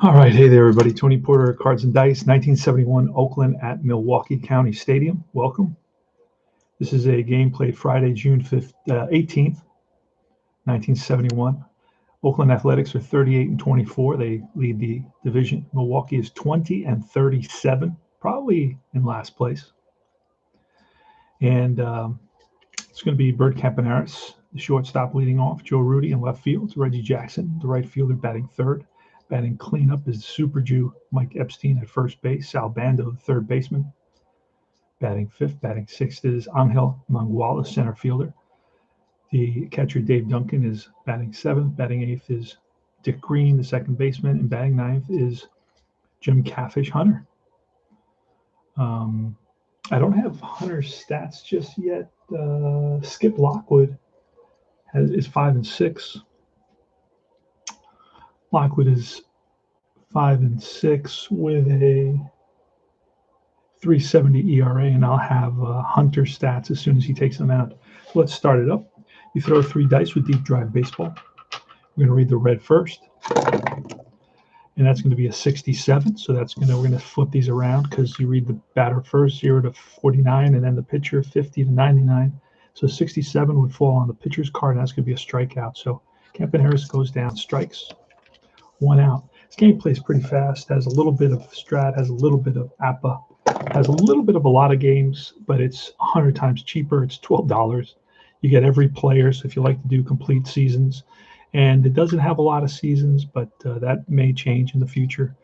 All right, hey there, everybody. Tony Porter, Cards and Dice, 1971, Oakland at Milwaukee County Stadium. Welcome. This is a game played Friday, June 18th, 1971. Oakland Athletics are 38-24. They lead the division. Milwaukee is 20-37, probably in last place. And it's going to be Bert Campaneris, the shortstop, leading off. Joe Rudy in left field. Reggie Jackson, the right fielder, batting third. Batting cleanup is Super Jew Mike Epstein at first base. Sal Bando, the third baseman. Batting fifth. Batting sixth is Angel Mangual, the center fielder. The catcher, Dave Duncan, is batting seventh. Batting eighth is Dick Green, the second baseman. And batting ninth is Jim Catfish Hunter. I don't have Hunter's stats just yet. Skip Lockwood is 5-6. Lockwood is 5-6 with a 3.70 ERA, and I'll have Hunter stats as soon as he takes them out. So let's start it up. You throw 3 dice with Deep Drive Baseball. We're going to read the red first, and that's going to be a 67. So we're going to flip these around because you read the batter first, 0-49, and then the pitcher 50-99. So 67 would fall on the pitcher's card, and that's going to be a strikeout. So Campaneris goes down, strikes, 1 out. This game plays pretty fast, has a little bit of strat, has a little bit of APA, has a little bit of a lot of games, but it's 100 times cheaper. It's $12. You get every player, so if you like to do complete seasons. And it doesn't have a lot of seasons, but that may change in the future.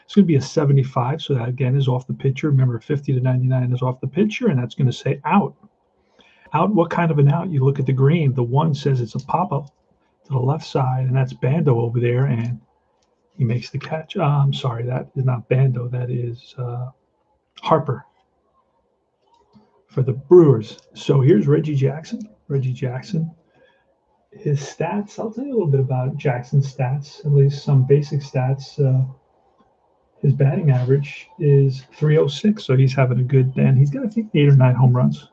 It's going to be a 75, so that again is off the pitcher. Remember, 50-99 is off the pitcher, and that's going to say out. Out, what kind of an out? You look at the green. The 1 says it's a pop-up to the left side, and that's Bando over there, and he makes the catch. I'm sorry, that is not Bando. That is Harper for the Brewers. So here's Reggie Jackson. Reggie Jackson, his stats, I'll tell you a little bit about Jackson's stats, at least some basic stats. His batting average is 306, so he's having a good, and he's got, I think, 8 or 9 home runs.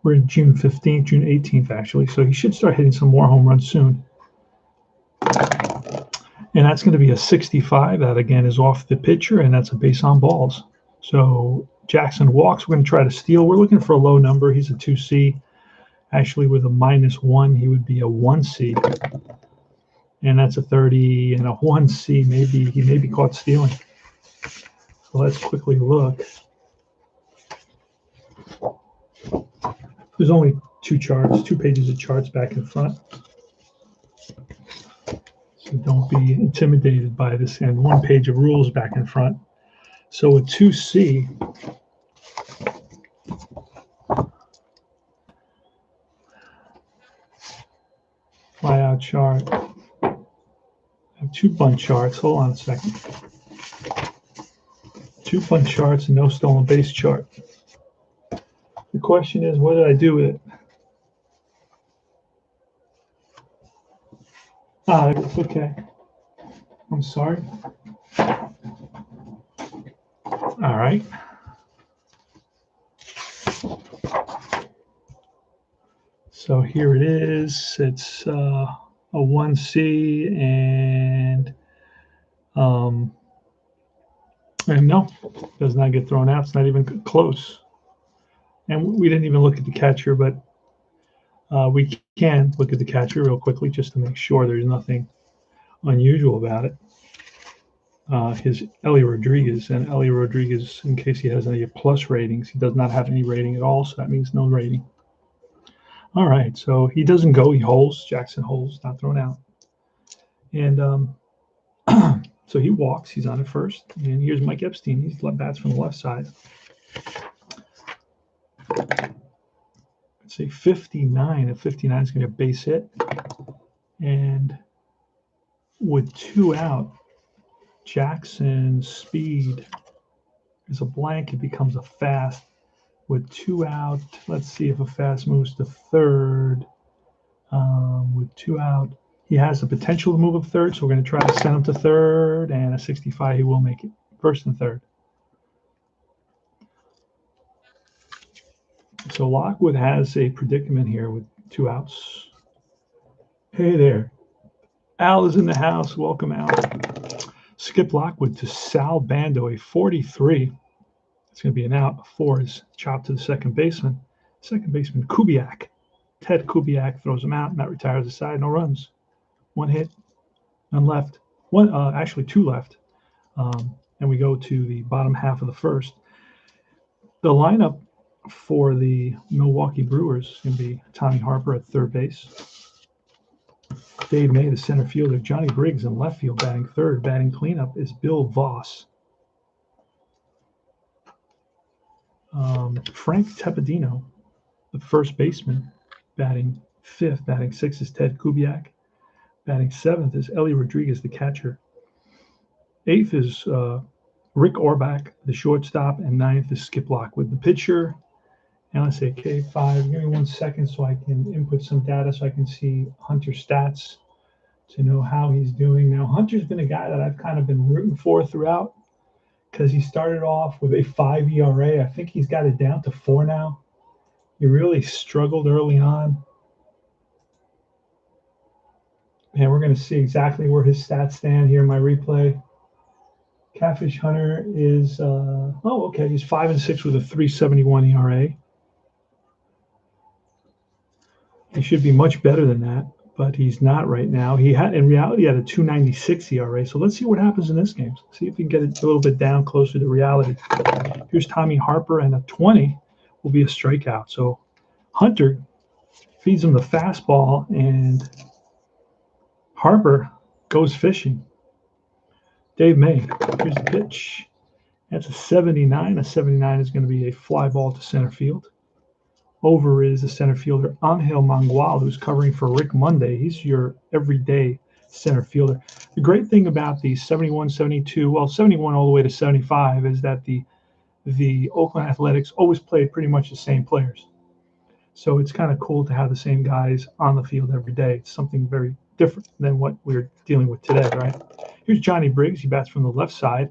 We're in June 18th, actually, so he should start hitting some more home runs soon. And that's going to be a 65. That, again, is off the pitcher, and that's a base on balls. So Jackson walks. We're going to try to steal. We're looking for a low number. He's a 2C. Actually, with a -1, he would be a 1C. And that's a 30 and a 1C. Maybe he may be caught stealing. So let's quickly look. There's only 2 charts, 2 pages of charts back and front. So don't be intimidated by this, and 1 page of rules back and front. So a 2C, flyout chart. I have 2 bunt charts. Hold on a second. 2 bunt charts and no stolen base chart. The question is, what did I do with it? It's okay. I'm sorry. All right. So here it is. It's a 1C, and no, does not get thrown out. It's not even close. And we didn't even look at the catcher, but we can look at the catcher real quickly just to make sure there's nothing unusual about it. His Ellie Rodriguez, in case he has any plus ratings, he does not have any rating at all, so that means no rating. All right, so he doesn't go, he holds. Jackson holds, not thrown out. And so he walks, he's on at first. And here's Mike Epstein, he's bats from the left side. Let's say 59, and 59 is going to be a base hit. And with 2 out, Jackson's speed is a blank. It becomes a fast. With 2 out, let's see if a fast moves to third. With 2 out, he has the potential to move up third, so we're going to try to send him to third, and a 65, he will make it. First and third. So Lockwood has a predicament here with 2 outs. Hey there. Al is in the house. Welcome, Al. Skip Lockwood to Sal Bando, a 43. It's going to be an out. A 4 is chopped to the second baseman. Second baseman, Kubiak. Ted Kubiak throws him out. Matt retires aside. No runs. 1 hit. None left. Actually, 2 left. And we go to the bottom half of the first. The lineup for the Milwaukee Brewers is going to be Tommy Harper at third base. Dave May, the center fielder. Johnny Briggs in left field batting third. Batting cleanup is Bill Voss. Frank Tepedino, the first baseman, batting fifth. Batting sixth is Ted Kubiak. Batting seventh is Ellie Rodriguez, the catcher. Eighth is Rick Orbach, the shortstop. And ninth is Skip Lockwood, the pitcher. And let's say K5. Give me 1 second so I can input some data so I can see Hunter's stats to know how he's doing. Now, Hunter's been a guy that I've kind of been rooting for throughout because he started off with a 5 ERA. I think he's got it down to 4 now. He really struggled early on. And we're going to see exactly where his stats stand here in my replay. Catfish Hunter is, he's 5-6 with a 3.71 ERA. He should be much better than that, but he's not right now. In reality, he had a 2.96 ERA. So let's see what happens in this game. See if we can get it a little bit down closer to reality. Here's Tommy Harper, and a 20 will be a strikeout. So Hunter feeds him the fastball, and Harper goes fishing. Dave May, here's the pitch. That's a 79. A 79 is going to be a fly ball to center field. Over is the center fielder, Angel Mangual, who's covering for Rick Monday. He's your everyday center fielder. The great thing about the 71, 72, 71 all the way to 75 is that the Oakland Athletics always play pretty much the same players. So it's kind of cool to have the same guys on the field every day. It's something very different than what we're dealing with today, right? Here's Johnny Briggs. He bats from the left side.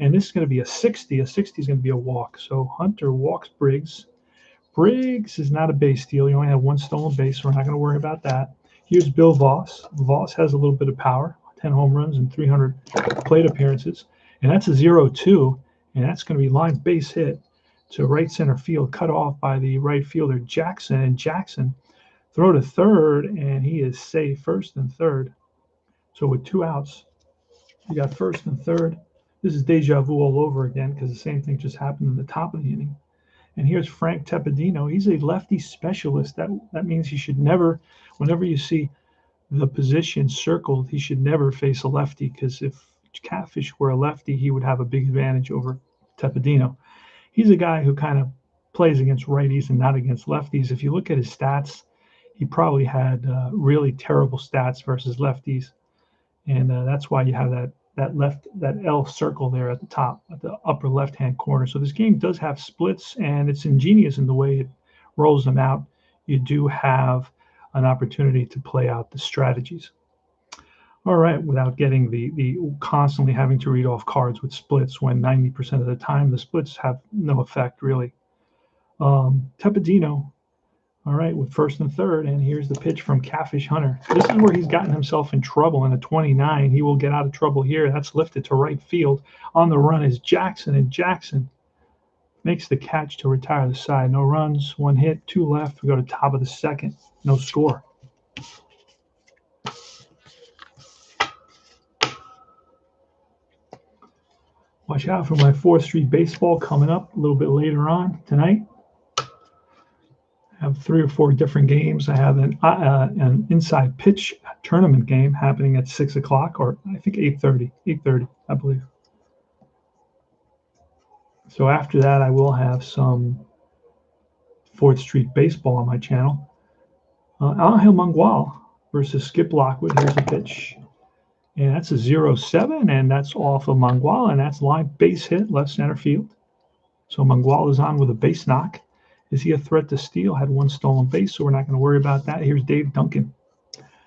And this is going to be a 60. A 60 is going to be a walk. So Hunter walks Briggs. Briggs is not a base steal. He only had 1 stolen base, so we're not going to worry about that. Here's Bill Voss. Voss has a little bit of power, 10 home runs and 300 plate appearances. And that's a 0-2, and that's going to be line base hit to right center field, cut off by the right fielder Jackson. And Jackson throw to third, and he is safe, first and third. So with 2 outs, you got first and third. This is deja vu all over again because the same thing just happened in the top of the inning. And here's Frank Tepedino. He's a lefty specialist. That means he should never, whenever you see the position circled, he should never face a lefty, because if Catfish were a lefty, he would have a big advantage over Tepedino. He's a guy who kind of plays against righties and not against lefties. If you look at his stats, he probably had really terrible stats versus lefties. And that's why you have that L circle there at the top, at the upper left-hand corner. So this game does have splits, and it's ingenious in the way it rolls them out. You do have an opportunity to play out the strategies. All right, without getting the constantly having to read off cards with splits when 90% of the time the splits have no effect really. Tepedino, all right, with first and third, and here's the pitch from Catfish Hunter. This is where he's gotten himself in trouble in a 29. He will get out of trouble here. That's lifted to right field. On the run is Jackson, and Jackson makes the catch to retire the side. No runs, 1 hit, 2 left. We go to top of the second. No score. Watch out for my 4th Street baseball coming up a little bit later on tonight. I have 3 or 4 different games. I have an inside pitch tournament game happening at 6 o'clock, or I think 8:30, I believe. So after that, I will have some 4th Street baseball on my channel. Angel Mangual versus Skip Lockwood. Here's a pitch. And that's a 0-7, and that's off of Mangual, and that's line base hit, left center field. So Mangual is on with a base knock. Is he a threat to steal? Had 1 stolen base, so we're not going to worry about that. Here's Dave Duncan.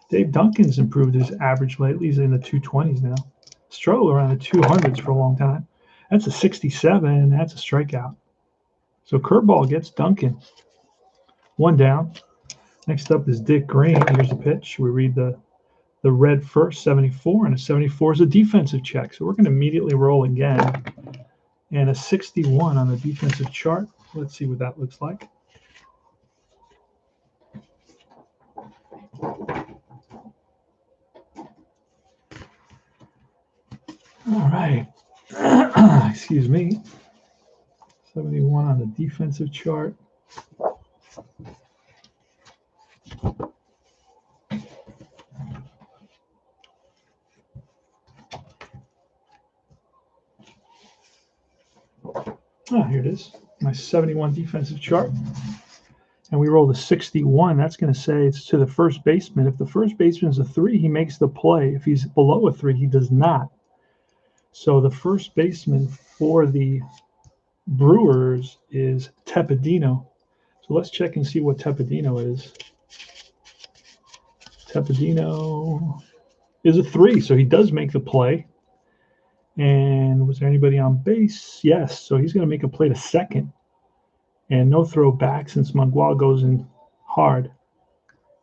Dave Duncan's improved his average lately. He's in the 220s now. Struggled around the 200s for a long time. That's a 67, and that's a strikeout. So curveball gets Duncan. 1 down. Next up is Dick Green. Here's the pitch. We read the the red first, 74, and a 74 is a defensive check. So we're going to immediately roll again. And a 61 on the defensive chart. Let's see what that looks like. All right. Excuse me. 71 on the defensive chart. Here it is, my 71 defensive chart. And we roll the 61. That's going to say it's to the first baseman. If the first baseman is a 3, he makes the play. If he's below a 3, he does not. So the first baseman for the Brewers is Tepedino. So let's check and see what Tepedino is. Tepedino is a 3, so he does make the play. And was there anybody on base? Yes, so he's going to make a play to second. And no throw back since Mangual goes in hard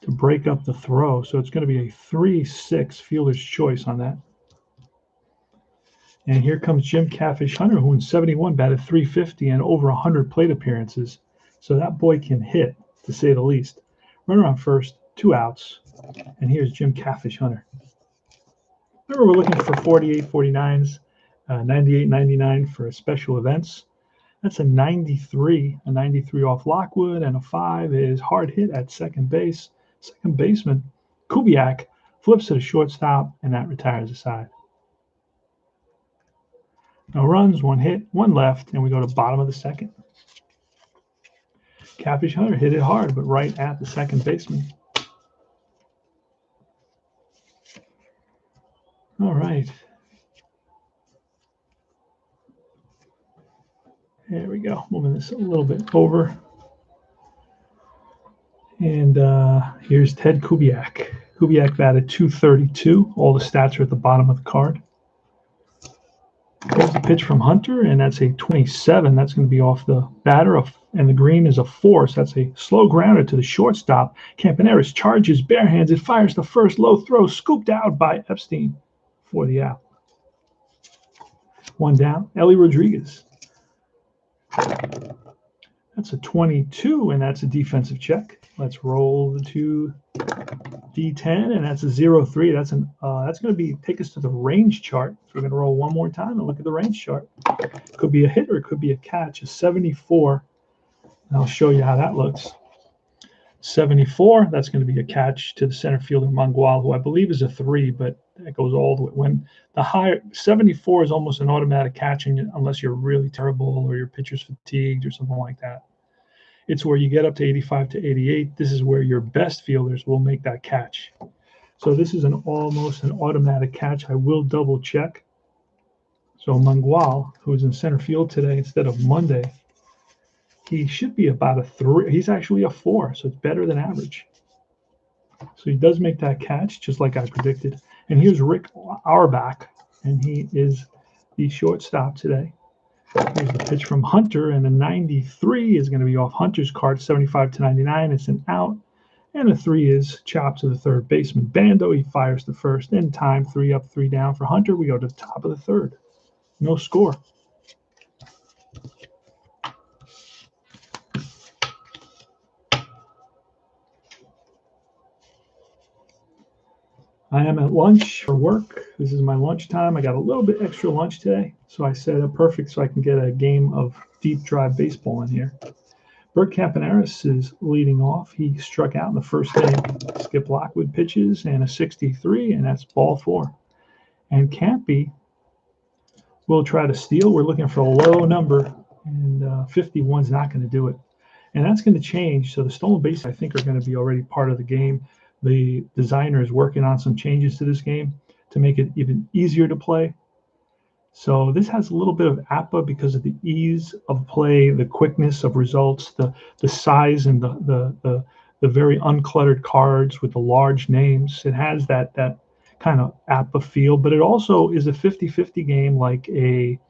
to break up the throw. So it's going to be a 3-6 fielder's choice on that. And here comes Jim Catfish Hunter, who in 71 batted .350 and over 100 plate appearances. So that boy can hit, to say the least. Runner on first, 2 outs. And here's Jim Catfish Hunter. Remember, we're looking for 48, 49s, 98, 99 for special events. That's a 93 off Lockwood, and a 5 is hard hit at second base. Second baseman, Kubiak, flips to the shortstop, and that retires the side. No runs, 1 hit, 1 left, and we go to bottom of the second. Catfish Hunter hit it hard, but right at the second baseman. All right. There we go. Moving this a little bit over. And here's Ted Kubiak. Kubiak batted .232. All the stats are at the bottom of the card. Here's the pitch from Hunter, and that's a 27. That's going to be off the batter, and the green is a 4, so that's a slow grounder to the shortstop. Campaneris charges barehanded, fires the first, low throw, scooped out by Epstein for the out. 1 down, Ellie Rodriguez. That's a 22, and that's a defensive check. Let's roll the 2 D10, and that's a 0-3. That's going to take us to the range chart. So we're going to roll one more time and look at the range chart. Could be a hit or it could be a catch. A 74. And I'll show you how that looks. 74. That's going to be a catch to the center fielder Mangual, who I believe is a 3, but that goes all the way. When the higher 74 is almost an automatic catch, unless you're really terrible or your pitcher's fatigued or something like that. It's where you get up to 85 to 88. This is where your best fielders will make that catch. So this is almost an automatic catch. I will double check. So Mangual, who's in center field today instead of Monday, he should be about a 3. He's actually a 4, so it's better than average. So he does make that catch, just like I predicted. And here's Rick Auerbach, and he is the shortstop today. Here's the pitch from Hunter, and a 93 is going to be off Hunter's card, 75 to 99. It's an out, and a 3 is chopped to the third baseman. Bando, he fires the first. In time, 3 up, 3 down for Hunter. We go to the top of the third. No score. I am at lunch for work. This is my lunch time. I got a little bit extra lunch today, so I set it perfect so I can get a game of deep drive baseball in here. Bert Campaneris is leading off. He struck out in the first inning. Skip Lockwood pitches, and a 63, and that's ball 4. And Campy will try to steal. We're looking for a low number, and 51's not going to do it. And that's going to change. So the stolen bases, I think, are going to be already part of the game. The designer is working on some changes to this game to make it even easier to play. So this has a little bit of APA because of the ease of play, the quickness of results, the size, and the very uncluttered cards with the large names. It has that kind of APA feel, but it also is a 50-50 game like a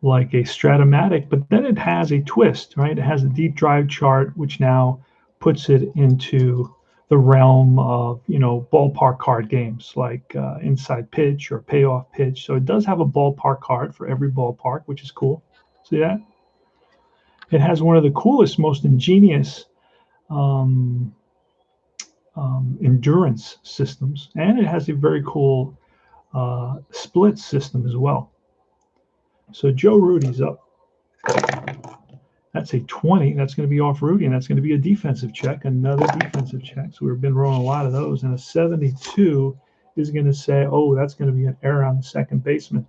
Stratomatic, but then it has a twist, right? It has a deep drive chart, which now puts it into the realm of, ballpark card games like inside pitch or payoff pitch. So it does have a ballpark card for every ballpark, which is cool. See that? It has one of the coolest, most ingenious um, endurance systems, and it has a very cool split system as well. So Joe Rudy's up. That's a 20. That's going to be off Rudy, and that's going to be a defensive check, another defensive check. So we've been rolling a lot of those. And a 72 is going to say, oh, that's going to be an error on the second baseman.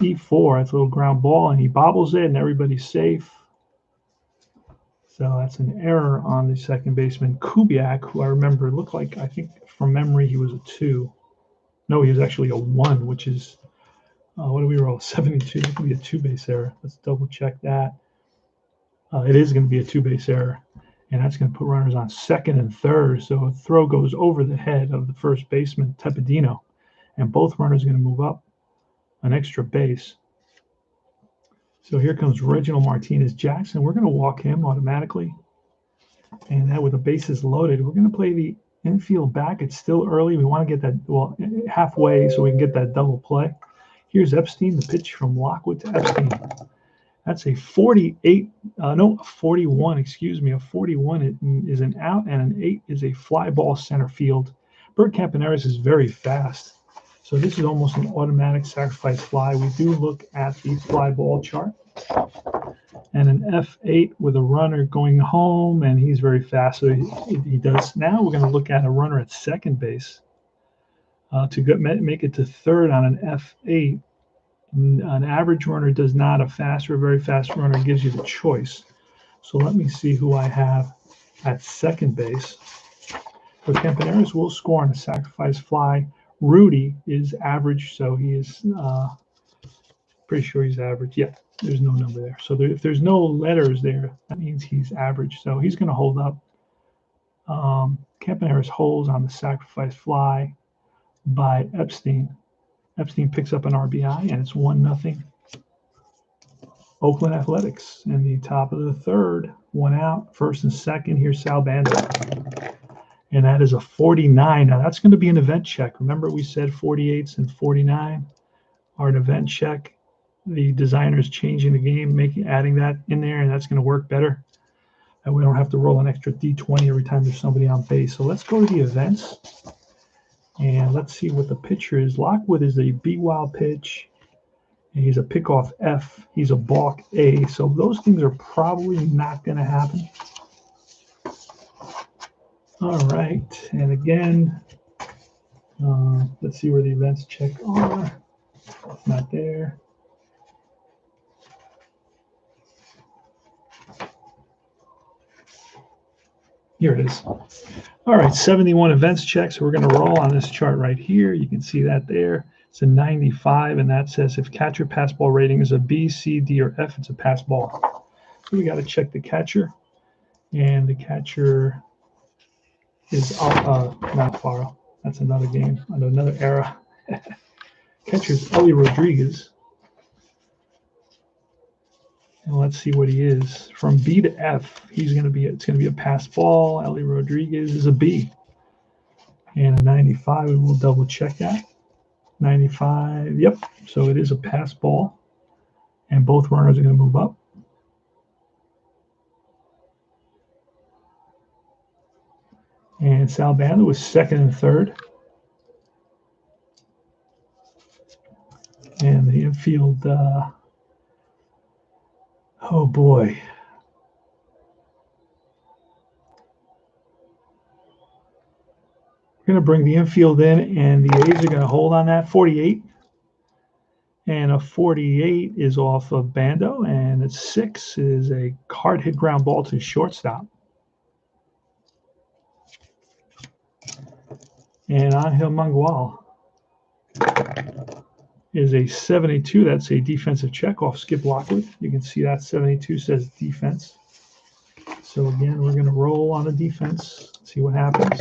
E4, that's a little ground ball, and he bobbles it, and everybody's safe. So that's an error on the second baseman. Kubiak, who I remember looked like, I think from memory, he was a 2. No, he was actually a 1, which is, what do we roll? 72. It could be a 2-base error. Let's double check that. It is going to be a 2-base error, and that's going to put runners on second and third. So a throw goes over the head of the first baseman, Tepedino, and both runners are going to move up an extra base. So here comes Reginald Martinez Jackson. We're going to walk him automatically, and that with the bases loaded, we're going to play the infield back. It's still early. We want to get that halfway so we can get that double play. Here's Epstein, the pitch from Lockwood to Epstein. That's a 41, excuse me. A 41 is an out, and an 8 is a fly ball center field. Bert Campaneris is very fast, so this is almost an automatic sacrifice fly. We do look at the fly ball chart, and an F8 with a runner going home, and he's very fast, so he does. Now we're going to look at a runner at second base to make it to third on an F8. An average runner does not. A fast or a very fast runner gives you the choice. So let me see who I have at second base. So Campaneris will score on a sacrifice fly. Rudy is average, so he is pretty sure he's average. Yeah, there's no number there. So if there's no letters there, that means he's average. So he's going to hold up. Campaneris holds on the sacrifice fly by Epstein. Epstein picks up an RBI, and it's 1-0. Oakland Athletics in the top of the third. 1 out, first and second. Here's Sal Bando. And that is a 49. Now, that's going to be an event check. Remember, we said 48s and 49 are an event check. The designer is changing the game, adding that in there, and that's going to work better. And we don't have to roll an extra D20 every time there's somebody on base. So let's go to the events. And let's see what the pitcher is. Lockwood is a B-wild pitch. And he's a pickoff F. He's a balk A. So those things are probably not going to happen. All right. And again, let's see where the events check are. It's not there. Here it is. All right, 71 events check. So we're going to roll on this chart right here. You can see that there. It's a 95, and that says if catcher pass ball rating is a B, C, D, or F, it's a pass ball. So we got to check the catcher, and the catcher is not Alfaro. That's another game, another era. Catcher is Ellie Rodriguez. And let's see what he is. From B to F, it's going to be a pass ball. Ellie Rodriguez is a B. And a 95, and we'll double check that. 95, yep. So it is a pass ball. And both runners are going to move up. And Sal Bando was second and third. And the infield, oh boy. We're going to bring the infield in, and the A's are going to hold on that 48. And a 48 is off of Bando, and a 6 is a hard hit ground ball to shortstop. And Angel Mangual is a 72. That's a defensive check off Skip Lockwood. You can see that 72 says defense. So again, we're going to roll on the defense, see what happens.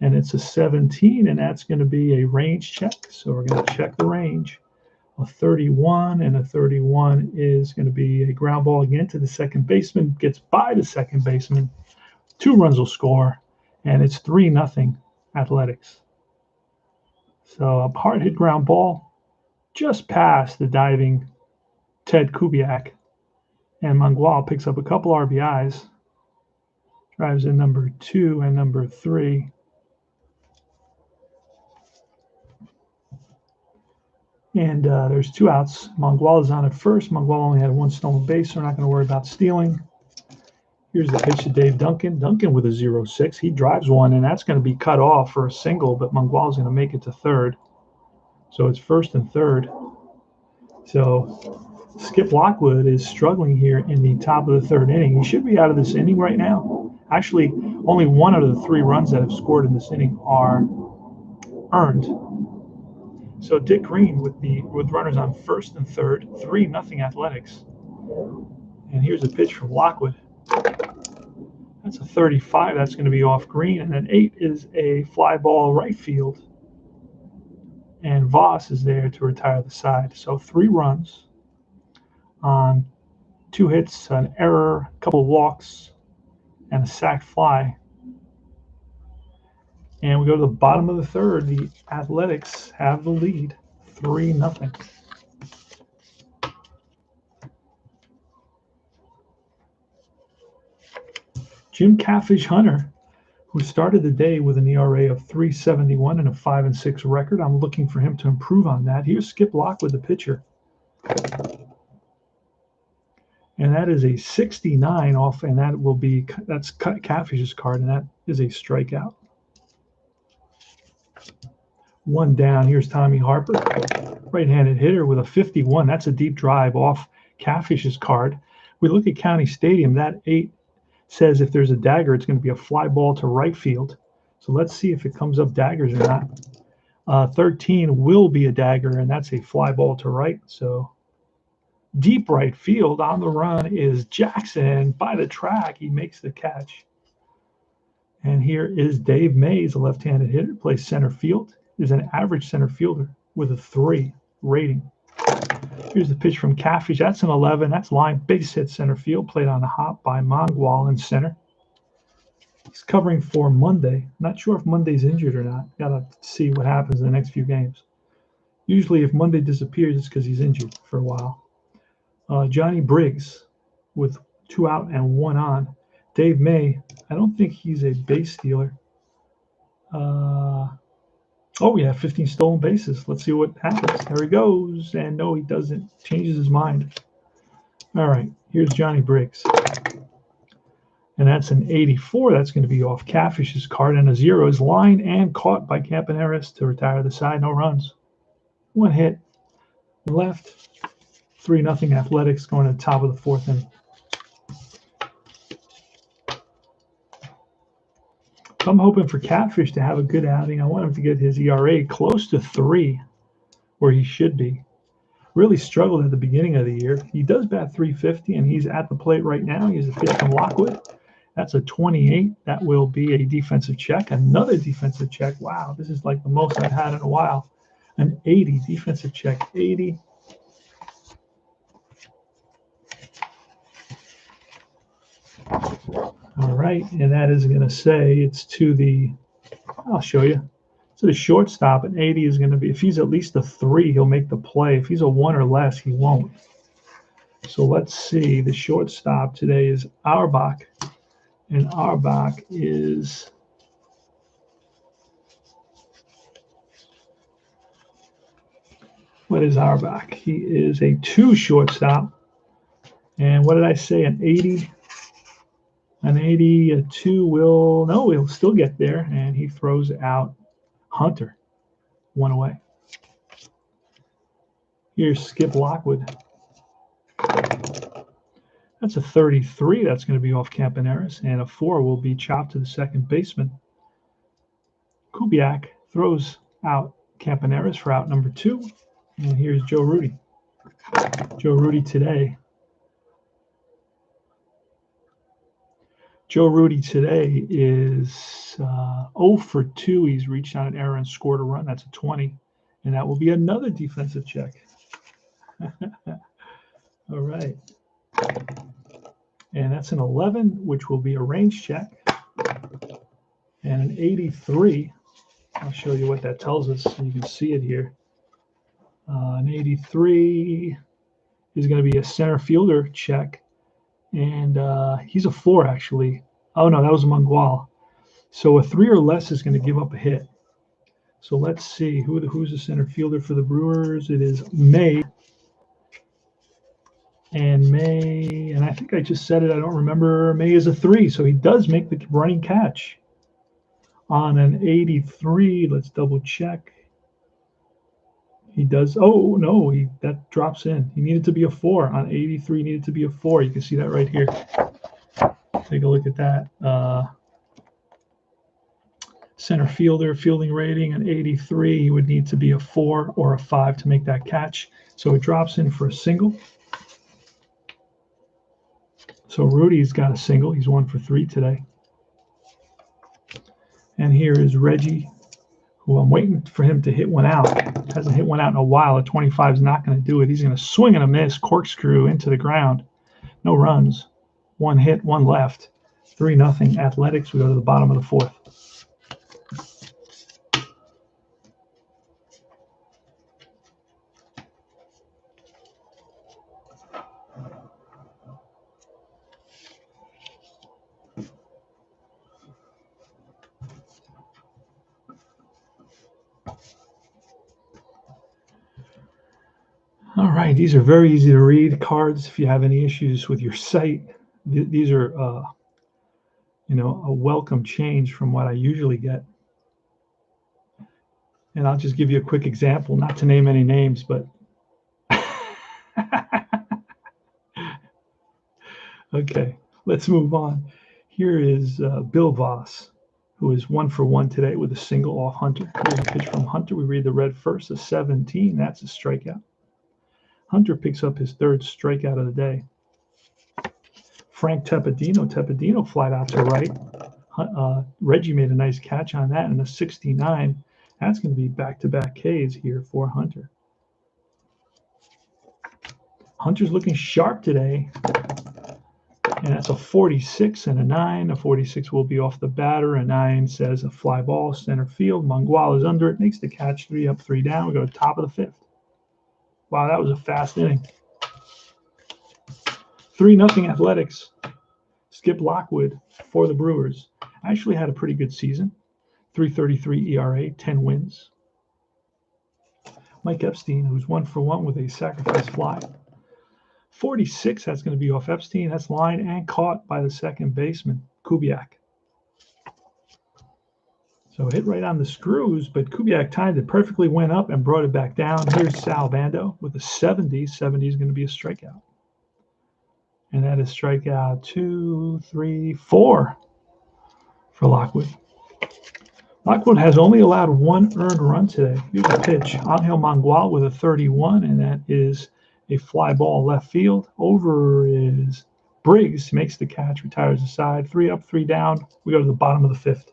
And it's a 17, and that's going to be a range check. So we're going to check the range. A 31, and a 31 is going to be a ground ball again to the second baseman. Gets by the second baseman. 2 runs will score, and it's 3-0 Athletics. So a hard hit ground ball just past the diving Ted Kubiak, and Mangual picks up a couple RBIs, drives in number 2 and number 3. And there's 2 outs. Mangual is on at first. Mangual only had 1 stolen base, so we're not going to worry about stealing. Here's the pitch to Dave Duncan. Duncan with a 0-6. He drives one, and that's going to be cut off for a single, but Mangual is going to make it to third. So it's first and third. So Skip Lockwood is struggling here in the top of the 3rd inning. He should be out of this inning right now. Actually, only 1 out of the 3 runs that have scored in this inning are earned. So Dick Green with runners on first and third, 3-0 Athletics. And here's a pitch from Lockwood. That's a 35. That's going to be off Green. And then 8 is a fly ball right field. And Voss is there to retire the side. So 3 runs on 2 hits, an error, a couple of walks, and a sac fly. And we go to the bottom of the 3rd. The Athletics have the lead, 3-0. Jim Catfish Hunter, who started the day with an ERA of 3.71 and a 5-6 record. I'm looking for him to improve on that. Here's Skip Lockwood, the pitcher. And that is a 69 off, and that's Catfish's card, and that is a strikeout. 1 down. Here's Tommy Harper, right-handed hitter with a 51. That's a deep drive off Catfish's card. We look at County Stadium. That 8 says if there's a dagger, it's going to be a fly ball to right field. So let's see if it comes up daggers or not. 13 will be a dagger, and that's a fly ball to right. So deep right field. On the run is Jackson by the track. He makes the catch. And here is Dave Mays, a left-handed hitter, plays center field, is an average center fielder with a 3 rating. Here's the pitch from Catfish. That's an 11. That's line base hit center field, played on a hop by Mangual in center. He's covering for Monday. Not sure if Monday's injured or not. Got to see what happens in the next few games. Usually if Monday disappears, it's because he's injured for a while. Johnny Briggs with 2 out and 1 on. Dave May, I don't think he's a base stealer. Oh, yeah, 15 stolen bases. Let's see what happens. There he goes. And no, he doesn't. Changes his mind. All right, here's Johnny Briggs. And that's an 84. That's going to be off Catfish's card. And a 0 is lined and caught by Campaneris to retire the side. No runs. 1 hit. Left. 3-0 Athletics going to the top of the 4th inning. I'm hoping for Catfish to have a good outing. I want him to get his ERA close to 3, where he should be. Really struggled at the beginning of the year. He does bat .350, and he's at the plate right now. He has a pitch from Lockwood. That's a 28. That will be a defensive check. Another defensive check. Wow, this is like the most I've had in a while. An 80 defensive check. 80. All right, and that is going to say it's to the, I'll show you, to the shortstop. An 80 is going to be, if he's at least a 3, he'll make the play. If he's a 1 or less, he won't. So let's see. The shortstop today is Auerbach, and Auerbach is what is Auerbach? He is a 2 shortstop. And what did I say? An 80. An 80, a 2 he'll still get there, and he throws out Hunter. 1 away. Here's Skip Lockwood. That's a 33. That's going to be off Campaneris, and a 4 will be chopped to the second baseman. Kubiak throws out Campaneris for out number 2, and here's Joe Rudi. Joe Rudi today. Joe Rudi today is 0 for 2. He's reached on an error and scored a run. That's a 20. And that will be another defensive check. All right. And that's an 11, which will be a range check. And an 83, I'll show you what that tells us so you can see it here. An 83 is going to be a center fielder check, and he's a 4 actually. Oh no, that was a Mangual. So a 3 or less is going to give up a hit. So let's see who's the center fielder for the Brewers. It is May. And May, and I think I just said it, I don't remember. May is a 3, so he does make the running catch on an 83. Let's double check. He does. Oh no, that drops in. He needed to be a 4 on 83. Needed to be a 4. You can see that right here. Take a look at that. Center fielder fielding rating an 83. He would need to be a 4 or a 5 to make that catch. So it drops in for a single. So Rudy's got a single. He's 1 for 3 today. And here is Reggie, who I'm waiting for him to hit one out. Hasn't hit one out in a while. A 25 is not going to do it. He's going to swing and a miss, corkscrew into the ground. No runs. 1 hit, 1 left. 3-0 Athletics. We go to the bottom of the 4th. All right, these are very easy to read cards. If you have any issues with your site, these are, a welcome change from what I usually get. And I'll just give you a quick example, not to name any names, but okay, let's move on. Here is Bill Voss, who is 1 for 1 today with a single off Hunter. Here's a pitch from Hunter. We read the red first, a 17. That's a strikeout. Hunter picks up his 3rd strikeout of the day. Frank Tepedino flied out to right. Reggie made a nice catch on that, and a 69. That's going to be back-to-back Ks here for Hunter. Hunter's looking sharp today, and that's a 46 and a 9. A 46 will be off the batter. A 9 says a fly ball, center field. Mangual is under it, makes the catch. 3 up, 3 down. We go to top of the 5th. Wow, that was a fast inning. 3-0 Athletics. Skip Lockwood for the Brewers. Actually had a pretty good season. 3.33 ERA, 10 wins. Mike Epstein, who's 1 for 1 with a sacrifice fly. 46, that's going to be off Epstein. That's lined and caught by the second baseman, Kubiak. So hit right on the screws, but Kubiak timed it perfectly, went up and brought it back down. Here's Sal Bando with a 70. 70 is going to be a strikeout. And that is strikeout 2, 3, 4 for Lockwood. Lockwood has only allowed 1 earned run today. Here's a pitch. Angel Mangual with a 31, and that is a fly ball left field. Over is Briggs, makes the catch, retires the side. 3 up, 3 down. We go to the bottom of the 5th.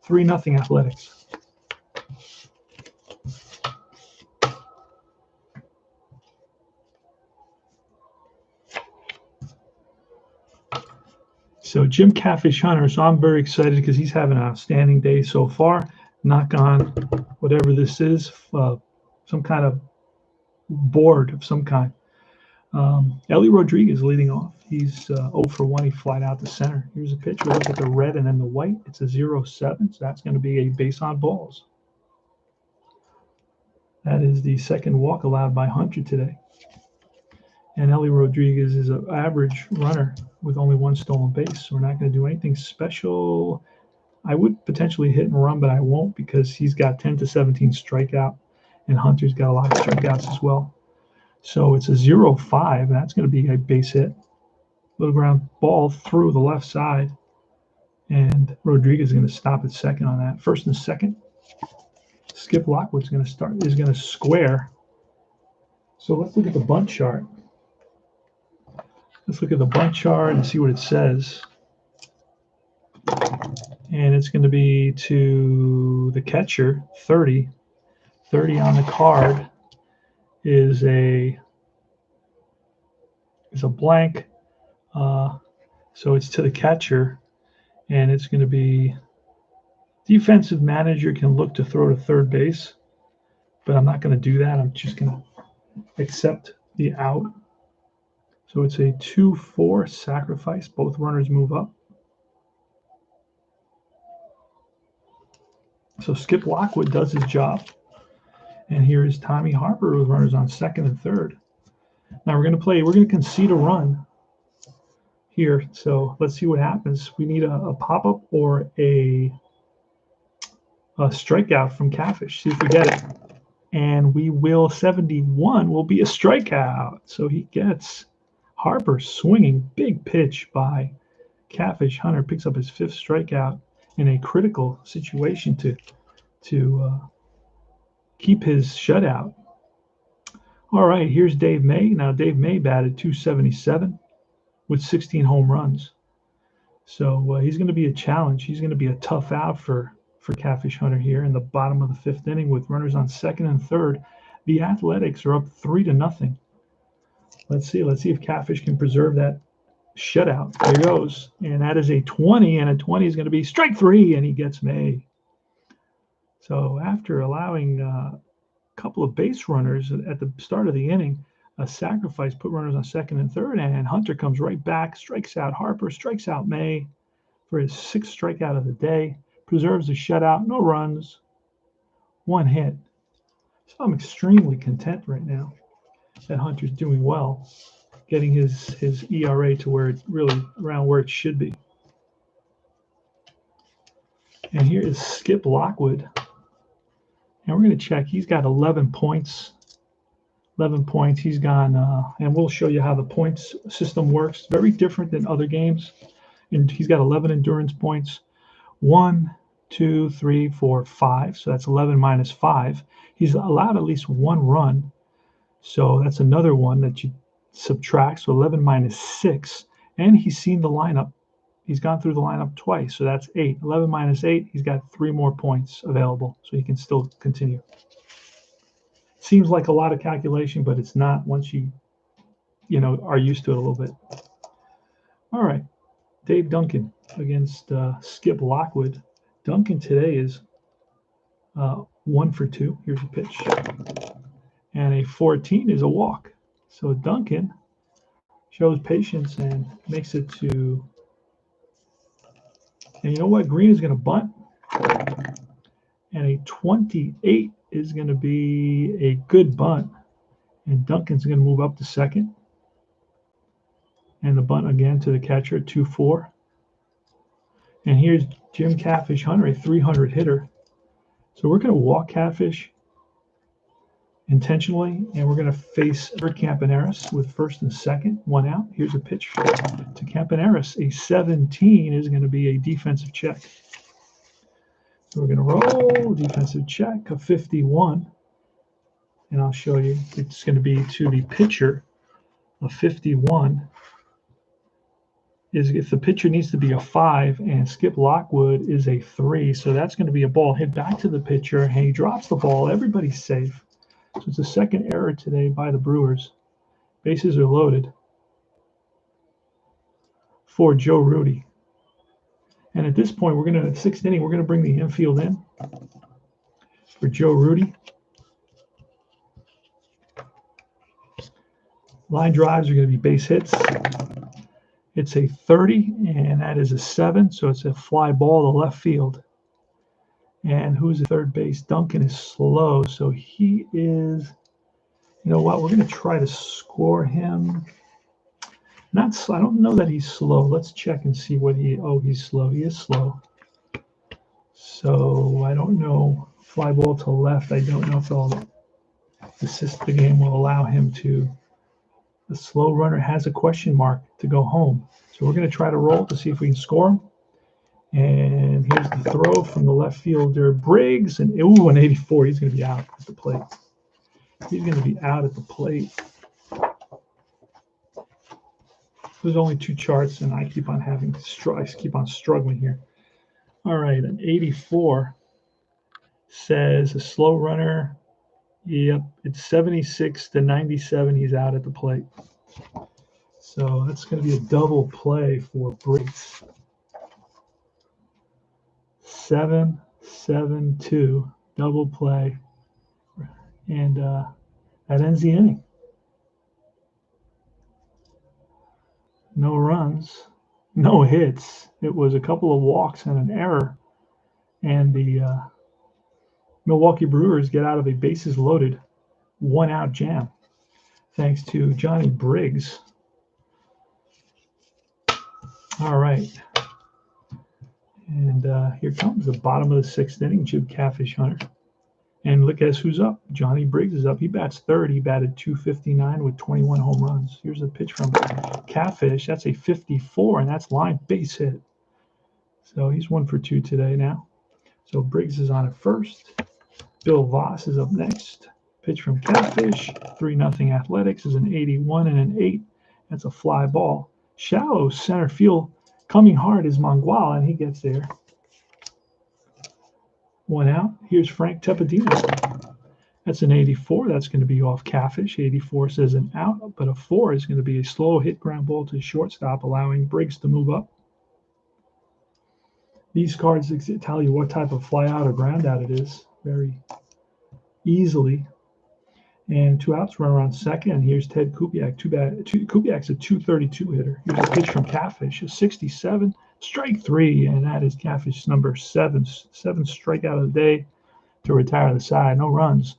3-0 Athletics. So Jim Catfish Hunter, so I'm very excited because he's having an outstanding day so far. Knock on whatever this is, some kind of board of some kind. Ellie Rodriguez leading off. He's 0 for 1. He flied out to center. Here's a pitch. We'll look at the red and then the white. It's a 0-7, so that's going to be a base on balls. That is the second walk allowed by Hunter today. And Ellie Rodriguez is an average runner with only 1 stolen base. So we're not going to do anything special. I would potentially hit and run, but I won't because he's got 10 to 17 strikeout, and Hunter's got a lot of strikeouts as well. So it's a 0-5, and that's going to be a base hit. Little ground ball through the left side, and Rodriguez is going to stop at second on that. First and second. Skip Lockwood's going to square. So let's look at the bunt chart. Let's look at the bunt chart and see what it says. And it's going to be to the catcher, 30. 30 on the card is a blank. So it's to the catcher, and it's going to be Defensive manager can look to throw to third base, but I'm not going to do that. I'm just going to accept the out. So it's a 2-4 sacrifice. Both runners move up. So Skip Lockwood does his job. And here is Tommy Harper with runners on second and third. Now we're going to concede a run here. So let's see what happens. We need a pop-up or a strikeout from Catfish. See if we get it. And we will, 71 will be a strikeout. So he gets Harper swinging, big pitch by Catfish Hunter, picks up his 5th strikeout in a critical situation to keep his shutout. All right, here's Dave May. Now Dave May batted .277 with 16 home runs. So he's going to be a challenge. He's going to be a tough out for Catfish Hunter here in the bottom of the 5th inning with runners on second and third. The Athletics are up 3-0. Let's see if Catfish can preserve that shutout. Here goes. And that is a 20, and a 20 is going to be strike 3, and he gets May. So after allowing a couple of base runners at the start of the inning, a sacrifice put runners on second and third, and Hunter comes right back, strikes out Harper, strikes out May for his 6th strikeout of the day, preserves the shutout, no runs, 1 hit. So I'm extremely content right now that Hunter's doing well, getting his ERA to where it really around where it should be. And here is Skip Lockwood. And we're going to check. He's got 11 points. 11 points. He's gone, and we'll show you how the points system works. Very different than other games. And he's got 11 endurance points. 1, 2, 3, 4, 5. So that's 11 minus 5. He's allowed at least 1 run. So that's another one that you subtract. So 11 minus 6. And he's seen the lineup. He's gone through the lineup twice. So that's 8. 11 minus 8. He's got 3 more points available. So he can still continue. Seems like a lot of calculation, but it's not once you are used to it a little bit. All right. Dave Duncan against Skip Lockwood. Duncan today is 1 for 2. Here's a pitch. And a 14 is a walk. So Duncan shows patience and makes it to, and you know what? Green is going to bunt. And a 28 is going to be a good bunt. And Duncan's going to move up to second. And the bunt again to the catcher, 2-4. And here's Jim Catfish Hunter, a 300 hitter. So we're going to walk Catfish intentionally, and we're going to face Campaneris with first and second, 1 out. Here's a pitch to Campaneris. A 17 is going to be a defensive check. So we're going to roll, defensive check, a 51. And I'll show you. It's going to be to the pitcher. A 51 is if the pitcher needs to be a 5, and Skip Lockwood is a 3. So that's going to be a ball hit back to the pitcher, and he drops the ball. Everybody's safe. So it's the second error today by the Brewers. Bases are loaded for Joe Rudy. And at this point, we're going to, 6th inning, we're going to bring the infield in for Joe Rudy. Line drives are going to be base hits. It's a 30, and that is a 7, so it's a fly ball to left field. And who's at third base? Duncan is slow, so he is, you know what, we're going to try to score him. I don't know that he's slow. Let's check and see what he's slow. He is slow. So I don't know. Fly ball to left. I don't know if the game will allow him to. The slow runner has a question mark to go home. So we're going to try to roll to see if we can score him. And here's the throw from the left fielder, Briggs. And an 84. He's going to be out at the plate. He's going to be out at the plate. There's only 2 charts, and I keep on struggling here. All right, an 84 says a slow runner. Yep, it's 76 to 97. He's out at the plate. So that's going to be a double play for Briggs. 7, 7-2, double play, and that ends the inning. No runs, no hits. It was a couple of walks and an error, and the Milwaukee Brewers get out of a bases loaded, one-out jam, thanks to Johnny Briggs. All right. And here comes the bottom of the sixth inning, Jim Catfish Hunter. And look, guess who's up? Johnny Briggs is up. He bats third. He batted .259 with 21 home runs. Here's a pitch from Catfish. That's a 54, and that's line base hit. So he's 1 for 2 today now. So Briggs is on at first. Bill Voss is up next. Pitch from Catfish. 3-0 Athletics is an 81 and an 8. That's a fly ball. Shallow center field. Coming hard is Mangual, and he gets there. 1 out. Here's Frank Tepedino. That's an 84. That's going to be off Catfish. 84 says an out, but a 4 is going to be a slow hit ground ball to shortstop, allowing Briggs to move up. These cards tell you what type of fly out or ground out it is very easily. And 2 outs, run around second. And here's Ted Kubiak. Kubiak's a .232 hitter. Here's a pitch from Catfish, a 67, strike 3, and that is Catfish number 7. 7 strikeout of the day to retire the side. No runs,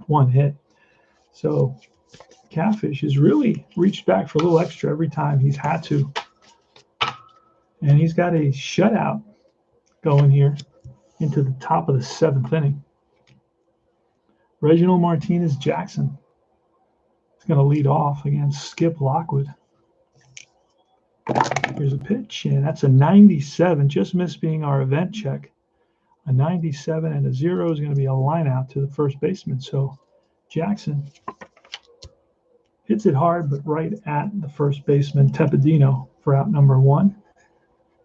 1 hit. So Catfish has really reached back for a little extra every time he's had to. And he's got a shutout going here into the top of the 7th inning. Reginald Martinez Jackson is going to lead off against Skip Lockwood. Here's a pitch, and that's a 97. Just missed being our event check. A 97 and a 0 is going to be a line out to the first baseman. So Jackson hits it hard, but right at the first baseman, Tepedino, for out number 1.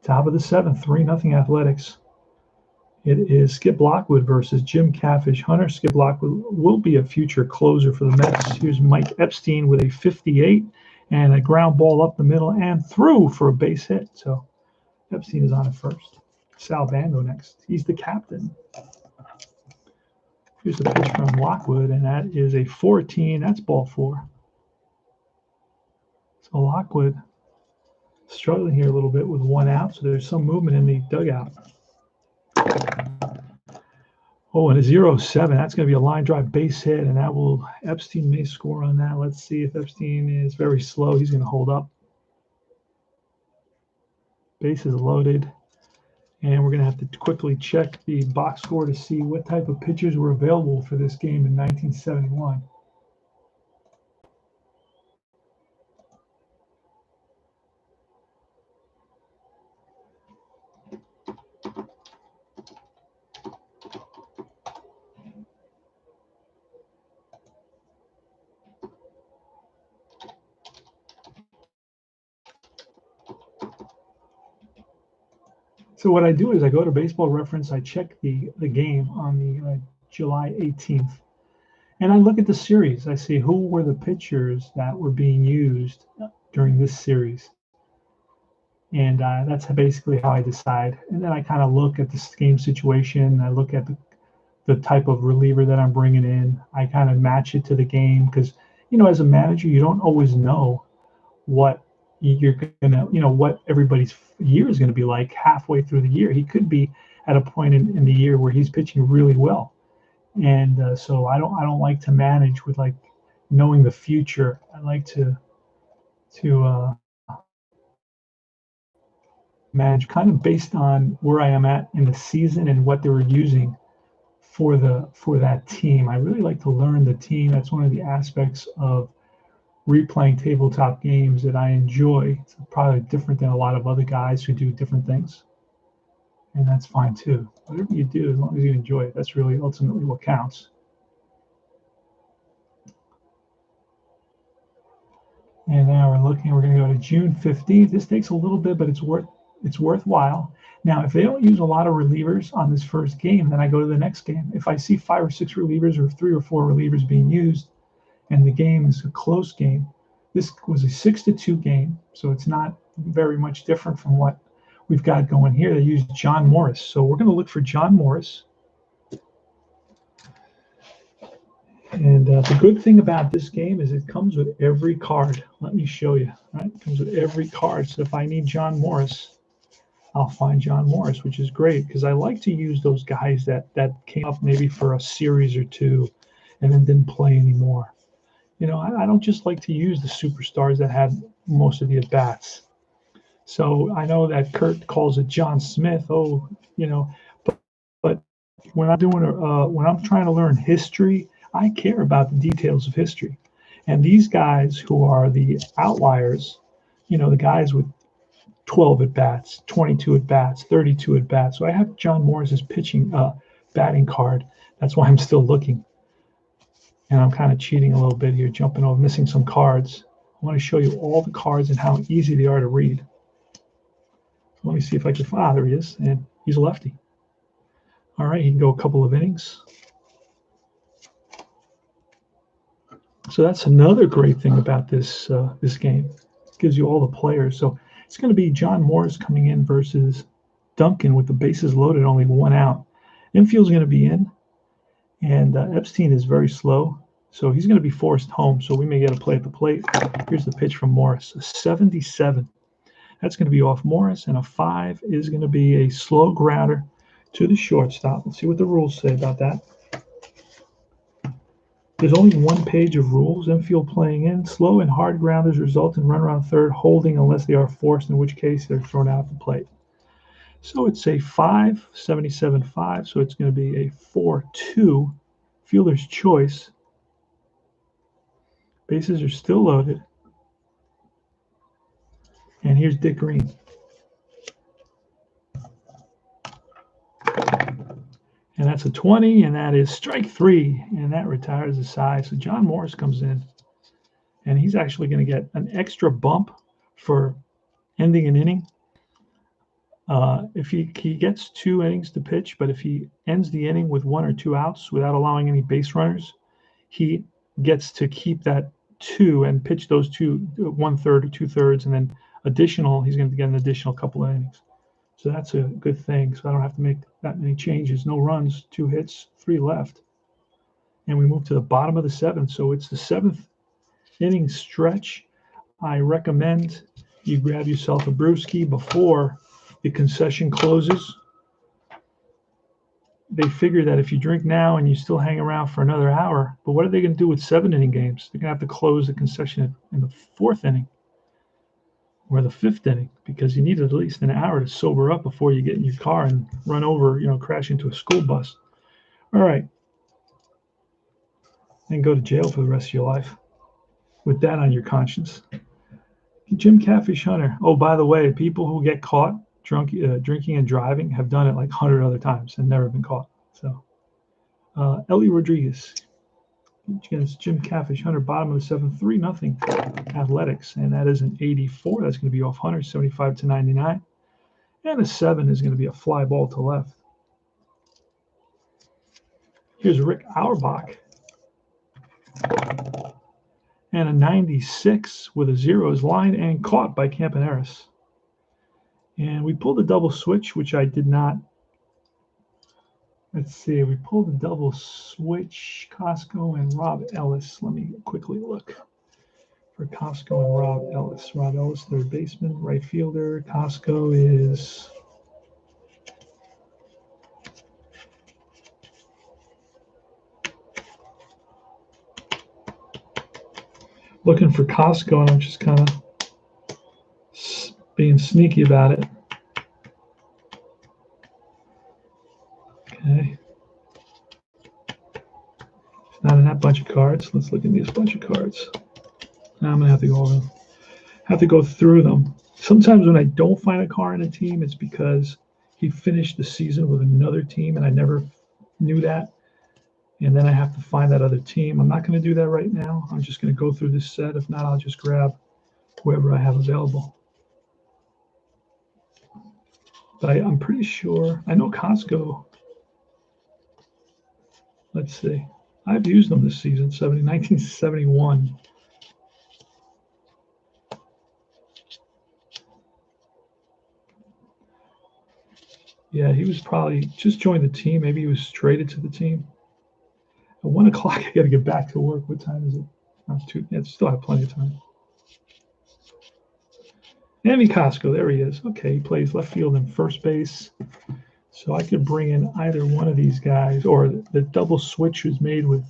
Top of the 7th, 3-0 Athletics. It is Skip Lockwood versus Jim Catfish Hunter. Skip Lockwood will be a future closer for the Mets. Here's Mike Epstein with a 58 and a ground ball up the middle and through for a base hit. So Epstein is on at first. Sal Bando next. He's the captain. Here's a pitch from Lockwood, and that is a 14. That's ball 4. So Lockwood struggling here a little bit with 1 out, so there's some movement in the dugout. Oh, and a 0-7. That's going to be a line drive base hit, and that will Epstein may score on that. Let's see if Epstein is very slow. He's going to hold up. Base is loaded, and we're going to have to quickly check the box score to see what type of pitchers were available for this game in 1971. So what I do is I go to Baseball Reference, I check the game on the July 18th, and I look at the series. I see who were the pitchers that were being used during this series. And that's basically how I decide. And then I kind of look at the game situation. I look at the type of reliever that I'm bringing in. I kind of match it to the game because, as a manager, you don't always know what you're gonna, what everybody's year is going to be like halfway through the year. He could be at a point in the year where he's pitching really well, and so I don't like to manage with like knowing the future. I like to manage kind of based on where I am at in the season and what they were using for that team. I really like to learn the team. That's one of the aspects of replaying tabletop games that I enjoy. It's probably different than a lot of other guys who do different things, and that's fine too. Whatever you do, as long as you enjoy it, that's really ultimately what counts. And now we're going to go to June 15th. This takes a little bit, but it's worthwhile. Now, if they don't use a lot of relievers on this first game, then I go to the next game. If I see 5 or 6 relievers or 3 or 4 relievers being used, and the game is a close game. This was a 6-2 game, so it's not very much different from what we've got going here, they use John Morris. So we're going to look for John Morris. And the good thing about this game is it comes with every card. Let me show you. Right? It comes with every card. So if I need John Morris, I'll find John Morris, which is great because I like to use those guys that came up maybe for a series or two and then didn't play anymore. You know, I don't just like to use the superstars that had most of the at-bats. So I know that Kurt calls it John Smith. Oh, you know, but when I'm doing when I'm trying to learn history, I care about the details of history. And these guys who are the outliers, you know, the guys with 12 at bats, 22 at bats, 32 at bats. So I have John Morris's batting card. That's why I'm still looking. And I'm kind of cheating a little bit here, jumping over, missing some cards. I want to show you all the cards and how easy they are to read. Let me see if I can find. There he is, and he's a lefty. All right, he can go a couple of innings. So that's another great thing about this this game. It gives you all the players. So it's going to be John Morris coming in versus Duncan with the bases loaded, only 1 out. Infield's going to be in, and Epstein is very slow, so he's going to be forced home. So we may get a play at the plate. Here's the pitch from Morris, a 77. That's going to be off Morris, and a 5 is going to be a slow grounder to the shortstop. Let's see what the rules say about that. There's only 1 page of rules. Infield playing in. Slow and hard grounders result in run around third holding unless they are forced, in which case they're thrown out the plate. So it's a 5, 77-5. So it's going to be a 4-2. Fielder's choice. Bases are still loaded. And here's Dick Green. And that's a 20, and that is strike 3, and that retires the side. So John Morris comes in, and he's actually going to get an extra bump for ending an inning. If he gets 2 innings to pitch, but if he ends the inning with 1 or 2 outs without allowing any base runners, he gets to keep that 2 and pitch those 2, 1/3 or 2/3, and then additional, he's going to get an additional couple of innings. So that's a good thing. So I don't have to make that many changes. No runs, 2 hits, 3 left. And we move to the bottom of the 7th. So it's the 7th inning stretch. I recommend you grab yourself a brewski before the concession closes. They figure that if you drink now and you still hang around for another hour, but what are they going to do with 7-inning games? They're going to have to close the concession in the 4th inning. Or the 5th inning, because you need at least an hour to sober up before you get in your car and run over, you know, crash into a school bus. All right. And go to jail for the rest of your life with that on your conscience. Jim Catfish Hunter. Oh, by the way, people who get caught drinking and driving have done it like 100 other times and never been caught. So, Ellie Rodriguez against Jim Catfish Hunter, bottom of the 7th, 3-0 Athletics, and that is an 84. That's going to be off Hunter, 75-99, and a 7 is going to be a fly ball to left. Here's Rick Auerbach, and a 96 with a 0 is lined and caught by Campaneris. And we pulled a double switch, which I did not. Let's see, we pulled a double switch, Costco and Rob Ellis. Let me quickly look for Costco and Rob Ellis. Rob Ellis, third baseman, right fielder. Costco is looking for Costco, and I'm just kind of being sneaky about it. Okay. It's not in that bunch of cards. Let's look at these bunch of cards. Now I'm gonna have to go through them. Sometimes when I don't find a card in a team, it's because he finished the season with another team and I never knew that. And then I have to find that other team. I'm not going to do that right now. I'm just going to go through this set. If not, I'll just grab whoever I have available. But I'm pretty sure, I know Costco. Let's see. I've used them this season, 1971. Yeah, he was probably just joined the team. Maybe he was traded to the team. At 1 o'clock, I got to get back to work. What time is it? It's 2. Yeah, still have plenty of time. Andy Costco, there he is. Okay, he plays left field and first base. So I could bring in either one of these guys, or the double switch is made with.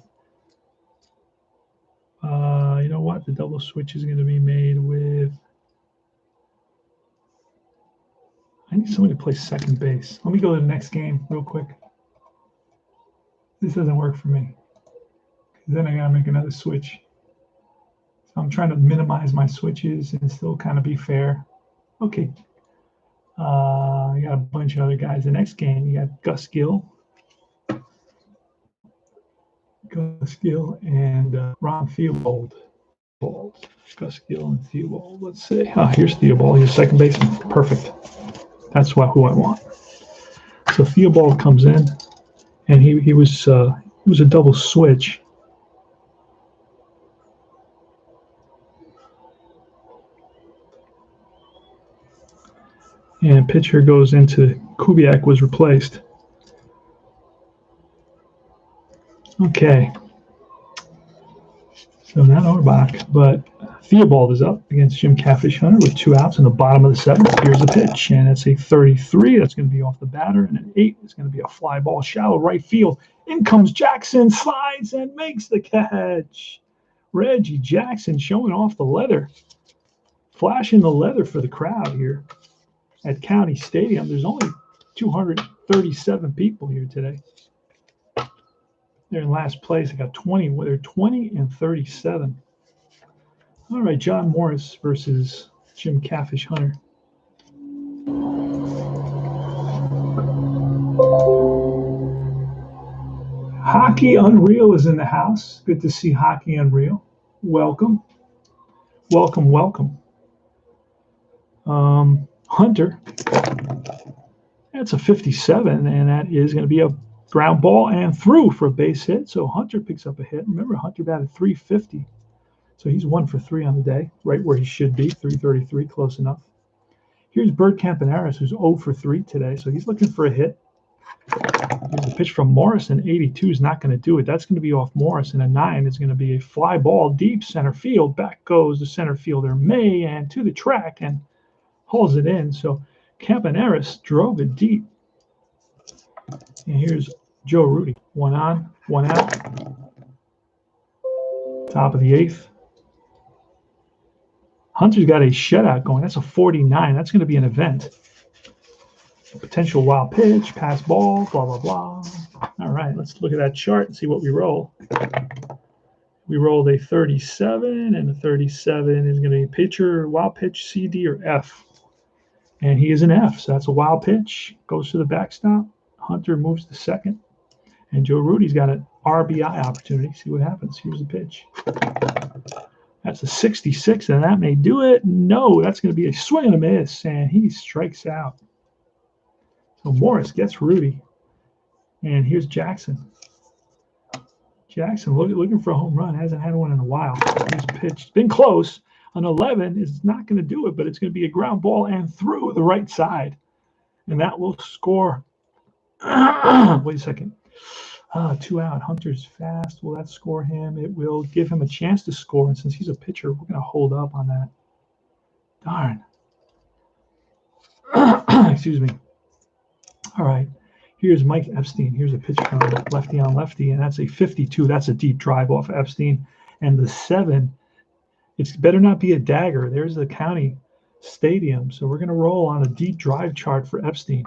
You know what? The double switch is going to be made with. I need somebody to play second base. Let me go to the next game real quick. This doesn't work for me. Then I got to make another switch. So I'm trying to minimize my switches and still kind of be fair. Okay. You got a bunch of other guys. The next game, you got Gus Gill. And Ron Theobald. Gus Gill and Theobald. Let's see. Here's Theobald. He's second baseman. Perfect. That's who I want. So Theobald comes in, and he was a double switch. And pitcher goes into Kubiak was replaced. Okay. So not Auerbach, but Theobald is up against Jim Catfish Hunter with 2 outs in the bottom of the 7th. Here's the pitch, and it's a 33. That's going to be off the batter, and an 8 is going to be a fly ball, shallow right field. In comes Jackson, slides and makes the catch. Reggie Jackson showing off the leather, flashing the leather for the crowd here at County Stadium. There's only 237 people here today. They're in last place. I got 20. Well, they're 20 and 37. All right, John Morris versus Jim Catfish Hunter. Hockey Unreal is in the house. Good to see Hockey Unreal. Welcome. Welcome, welcome. Hunter, that's a 57, and that is going to be a ground ball and through for a base hit. So Hunter picks up a hit. Remember, Hunter batted 350. So he's 1 for 3 on the day, right where he should be, 333, close enough. Here's Bert Campaneris, who's 0 for 3 today. So he's looking for a hit. Here's a pitch from Morrison. 82 is not going to do it. That's going to be off Morrison. A 9 is going to be a fly ball deep center field. Back goes the center fielder May and to the track and hauls it in. So Campaneris drove it deep. And here's Joe Rudy. 1 on, 1 out. Top of the 8th. Hunter's got a shutout going. That's a 49. That's going to be an event. Potential wild pitch, pass ball, blah, blah, blah. All right, let's look at that chart and see what we roll. We rolled a 37, and the 37 is going to be pitcher, wild pitch, C, D, or F. And he is an F, so that's a wild pitch. Goes to the backstop. Hunter moves to second. And Joe Rudy's got an RBI opportunity. See what happens. Here's the pitch. That's a 66, and that may do it. No, that's going to be a swing and a miss, and he strikes out. So Morris gets Rudy. And here's Jackson. Jackson looking for a home run. Hasn't had one in a while. He's pitched. Been close. An 11 is not going to do it, but it's going to be a ground ball and through the right side. And that will score. Wait a second. 2 out. Hunter's fast. Will that score him? It will give him a chance to score. And since he's a pitcher, we're going to hold up on that. Darn. Excuse me. All right. Here's Mike Epstein. Here's a pitch from lefty on lefty, and that's a 52. That's a deep drive off Epstein. And the 7, it's better not be a dagger. There's the county stadium. So we're going to roll on a deep drive chart for Epstein.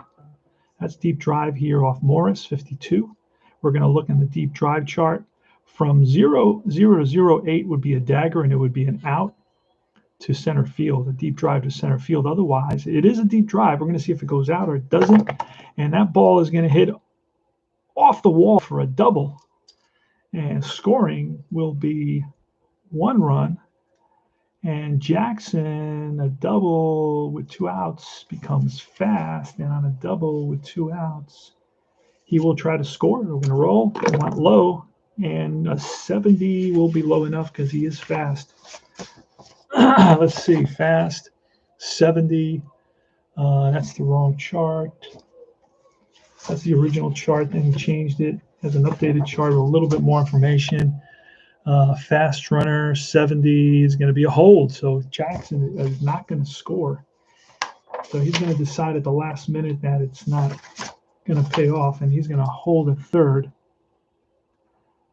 That's deep drive here off Morris, 52. We're going to look in the deep drive chart. From 0, 0, 0, 8 would be a dagger, and it would be an out to center field, a deep drive to center field. Otherwise, it is a deep drive. We're going to see if it goes out or it doesn't. And that ball is going to hit off the wall for a double. And scoring will be 1 run. And Jackson, a double with 2 outs, becomes fast. And on a double with 2 outs, he will try to score. We're going to roll. We want low. And a 70 will be low enough because he is fast. Let's see. Fast, 70. That's the wrong chart. That's the original chart. Then he changed it. Has an updated chart with a little bit more information. Fast runner 70 is going to be a hold. So Jackson is not going to score. So he's going to decide at the last minute that it's not going to pay off, and he's going to hold at third.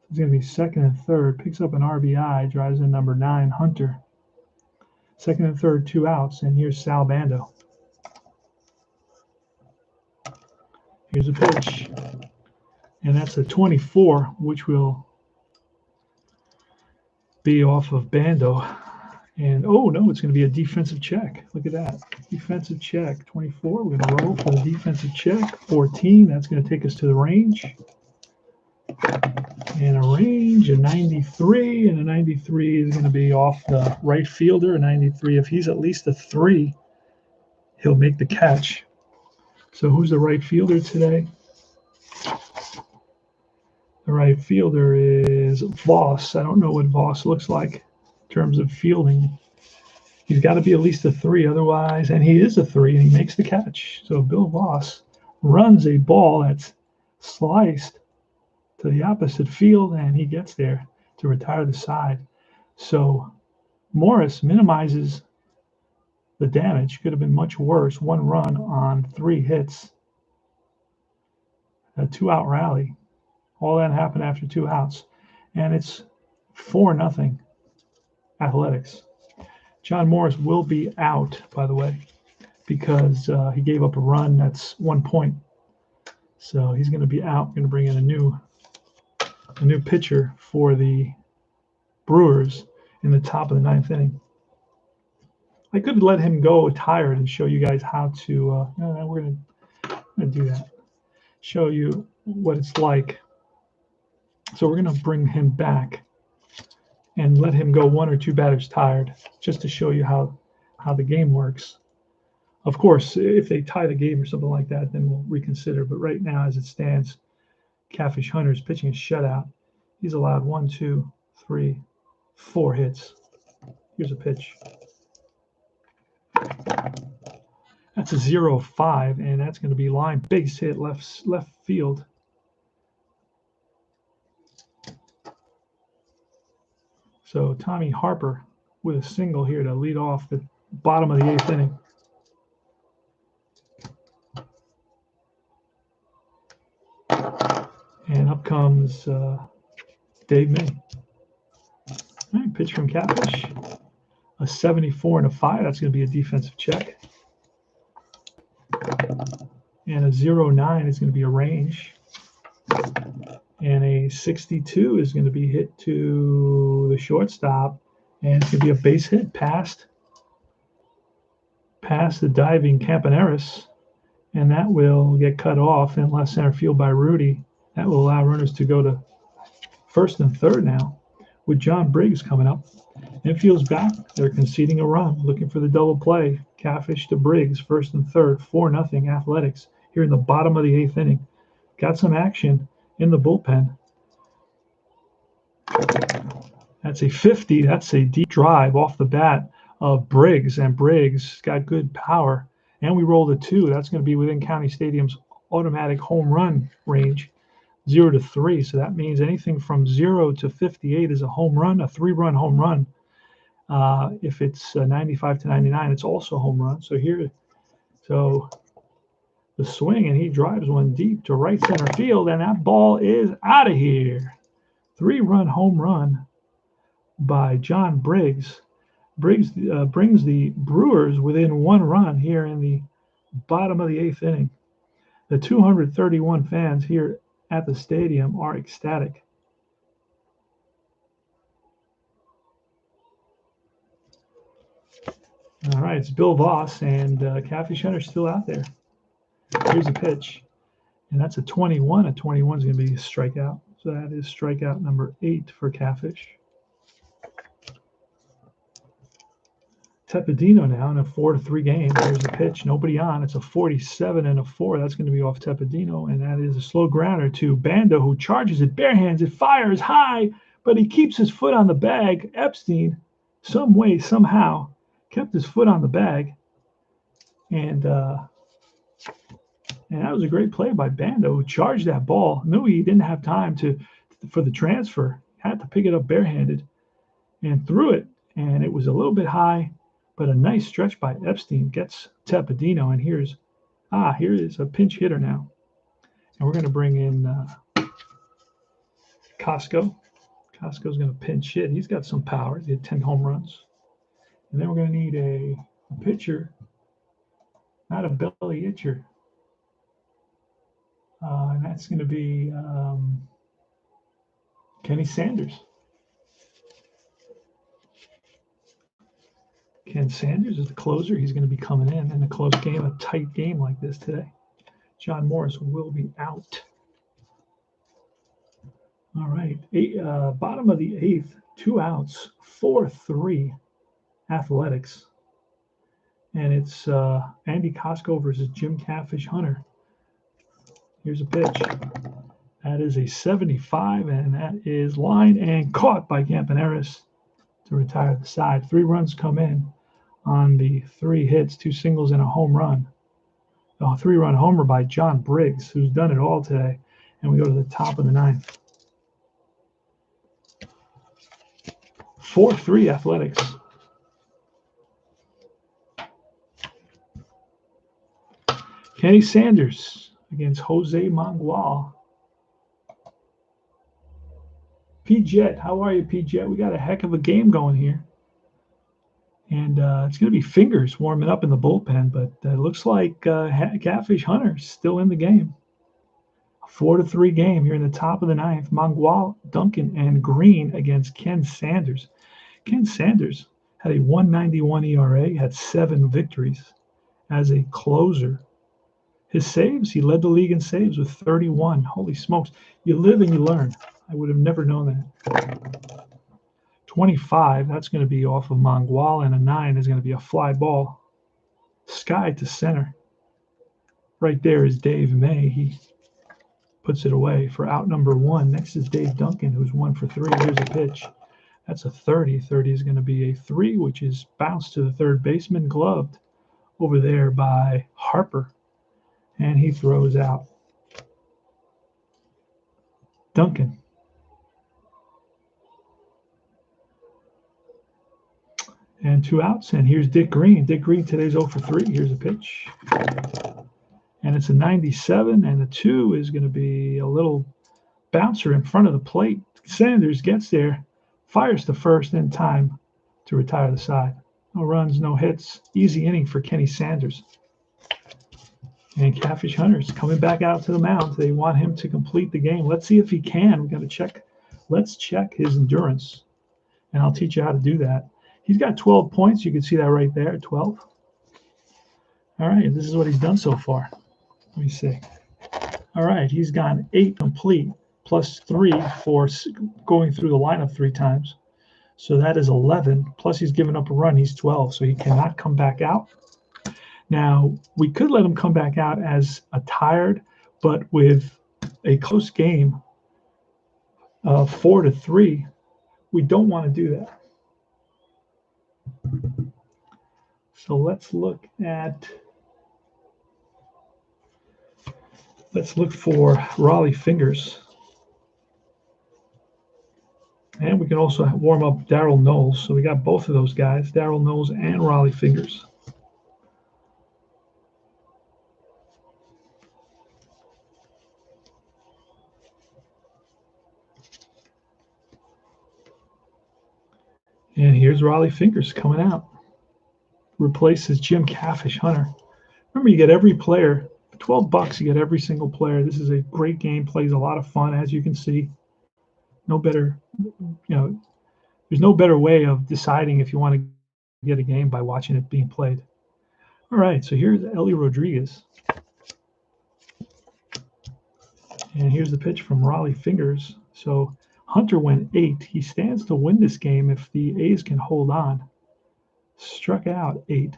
He's going to be second and third. Picks up an RBI, drives in number 9, Hunter. Second and third, 2 outs, and here's Sal Bando. Here's a pitch, and that's a 24, which will be off of Bando. And, oh, no, it's going to be a defensive check. Look at that. Defensive check, 24. We're going to roll for the defensive check. 14, that's going to take us to the range. And a range, a 93, and a 93 is going to be off the right fielder. A 93, if he's at least a 3, he'll make the catch. So who's the right fielder today? The right fielder is Voss. I don't know what Voss looks like in terms of fielding. He's got to be at least a 3 otherwise, and he is a 3, and he makes the catch. So Bill Voss runs a ball that's sliced to the opposite field, and he gets there to retire the side. So Morris minimizes the damage. Could have been much worse. 1 run on 3 hits. A 2-out rally. All that happened after 2 outs. And it's 4-0 Athletics. John Morris will be out, by the way, because he gave up a run. That's 1 point. So he's going to be out. Going to bring in a new pitcher for the Brewers in the top of the 9th inning. I could let him go tired and show you guys how to. We're going to do that. Show you what it's like. So we're going to bring him back and let him go 1 or 2 batters tired, just to show you how the game works. Of course, if they tie the game or something like that, then we'll reconsider. But right now, as it stands, Catfish Hunter is pitching a shutout. He's allowed 1, 2, 3, 4 hits. Here's a pitch. That's a 0-5, and that's going to be line base hit left field. So Tommy Harper with a single here to lead off the bottom of the 8th inning. And up comes Dave May. All right, pitch from Catfish. A 74 and a 5. That's going to be a defensive check. And a 0-9 is going to be a range. And a 62 is going to be hit to the shortstop. And it's going to be a base hit past the diving Campaneris. And that will get cut off in left center field by Rudy. That will allow runners to go to first and third now, with John Briggs coming up. Infield's back. They're conceding a run, looking for the double play. Catfish to Briggs, first and third, 4-0 Athletics here in the bottom of the 8th inning. Got some action in the bullpen. That's a 50. That's a deep drive off the bat of Briggs, and Briggs got good power. And we rolled a 2. That's going to be within County Stadium's automatic home run range, 0 to 3. So that means anything from 0 to 58 is a home run, a 3-run home run. If it's 95 to 99, it's also a home run. So the swing, and he drives one deep to right center field, and that ball is out of here. 3-run home run by John Briggs. Briggs brings the Brewers within 1 run here in the bottom of the 8th inning. The 231 fans here at the stadium are ecstatic. All right, it's Bill Voss, and Catfish Hunter still out there. Here's a pitch, and that's a 21. A 21 is going to be a strikeout. So that is strikeout number 8 for Catfish. Tepedino now in a 4-3 game. There's a pitch, nobody on. It's a 47 and a 4. That's going to be off Tepedino, and that is a slow grounder to Bando, who charges it bare hands. It fires high, but he keeps his foot on the bag. Epstein, some way, somehow, kept his foot on the bag, and And that was a great play by Bando, who charged that ball. Knew he didn't have time for the transfer. Had to pick it up barehanded and threw it. And it was a little bit high, but a nice stretch by Epstein gets Tepedino. And here is a pinch hitter now. And we're going to bring in Costco. Costco's going to pinch hit. He's got some power. He had 10 home runs. And then we're going to need a pitcher, not a belly itcher. And that's going to be Kenny Sanders. Ken Sanders is the closer. He's going to be coming in a close game, a tight game like this today. John Morris will be out. All right, bottom of the eighth, 2 outs, 4-3 Athletics. And it's Andy Costco versus Jim Catfish Hunter. Here's a pitch. That is a 75, and that is lined and caught by Campaneris to retire the side. 3 runs come in on the 3 hits, 2 singles, and a home run. A 3-run homer by John Briggs, who's done it all today. And we go to the top of the 9th. 4-3 Athletics. Kenny Sanders against Jose Mangual. P-Jet, how are you, P-Jet? We got a heck of a game going here. And it's going to be Fingers warming up in the bullpen, but it looks like Catfish Hunter still in the game. A 4-3 game here in the top of the 9th. Mangual, Duncan, and Green against Ken Sanders. Ken Sanders had a 1.91 ERA, had 7 victories as a closer. His saves, he led the league in saves with 31. Holy smokes. You live and you learn. I would have never known that. 25, that's going to be off of Mangual, and a 9 is going to be a fly ball. Sky to center. Right there is Dave May. He puts it away for out number 1. Next is Dave Duncan, who's 1 for 3. Here's a pitch. That's a 30. 30 is going to be a 3, which is bounced to the third baseman, gloved over there by Harper. And he throws out. Duncan. And 2 outs, and here's Dick Green. Dick Green today's 0 for 3. Here's a pitch. And it's a 97, and a 2 is going to be a little bouncer in front of the plate. Sanders gets there, fires to first in time to retire the side. No runs, no hits. Easy inning for Kenny Sanders. And Catfish Hunter's coming back out to the mound. They want him to complete the game. Let's see if he can. We've got to check. Let's check his endurance, and I'll teach you how to do that. He's got 12 points. You can see that right there, 12. All right, this is what he's done so far. Let me see. All right, he's gone 8 complete, plus 3 for going through the lineup 3 times. So that is 11, plus he's given up a run. He's 12, so he cannot come back out. Now, we could let him come back out as a tired, but with a close game of 4-3, we don't want to do that. So let's look for Raleigh Fingers. And we can also warm up Darryl Knowles. So we got both of those guys, Darryl Knowles and Raleigh Fingers. And here's Raleigh Fingers coming out. Replaces Jim Catfish Hunter. Remember, you get every player. For $12, you get every single player. This is a great game. Plays a lot of fun, as you can see. No better, there's no better way of deciding if you want to get a game by watching it being played. All right, so here's Ellie Rodriguez. And here's the pitch from Raleigh Fingers. So Hunter went 8. He stands to win this game if the A's can hold on. Struck out 8.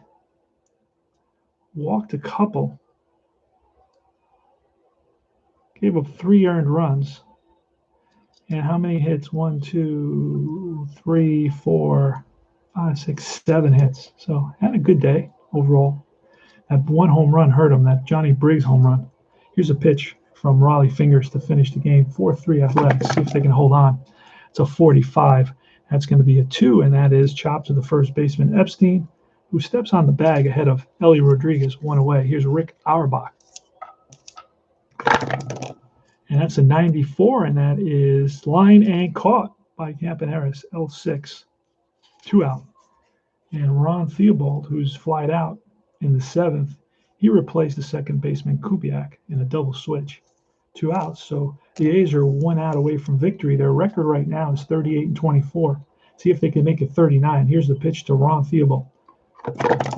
Walked a couple. Gave up 3 earned runs. And how many hits? 1, 2, 3, 4, 5, 6, 7 hits. So had a good day overall. That 1 home run hurt him, that Johnny Briggs home run. Here's a pitch from Raleigh Fingers to finish the game. 4-3 Athletics. See if they can hold on. It's a 45. That's going to be a 2, and that is chopped to the first baseman Epstein, who steps on the bag ahead of Ellie Rodriguez, 1 away. Here's Rick Auerbach. And that's a 94, and that is line and caught by Campaneris, L6. 2 out. And Ron Theobald, who's flied out in the 7th, he replaced the second baseman Kubiak in a double switch. 2 outs. So the A's are 1 out away from victory. Their record right now is 38-24. See if they can make it 39. Here's the pitch to Ron Theobald.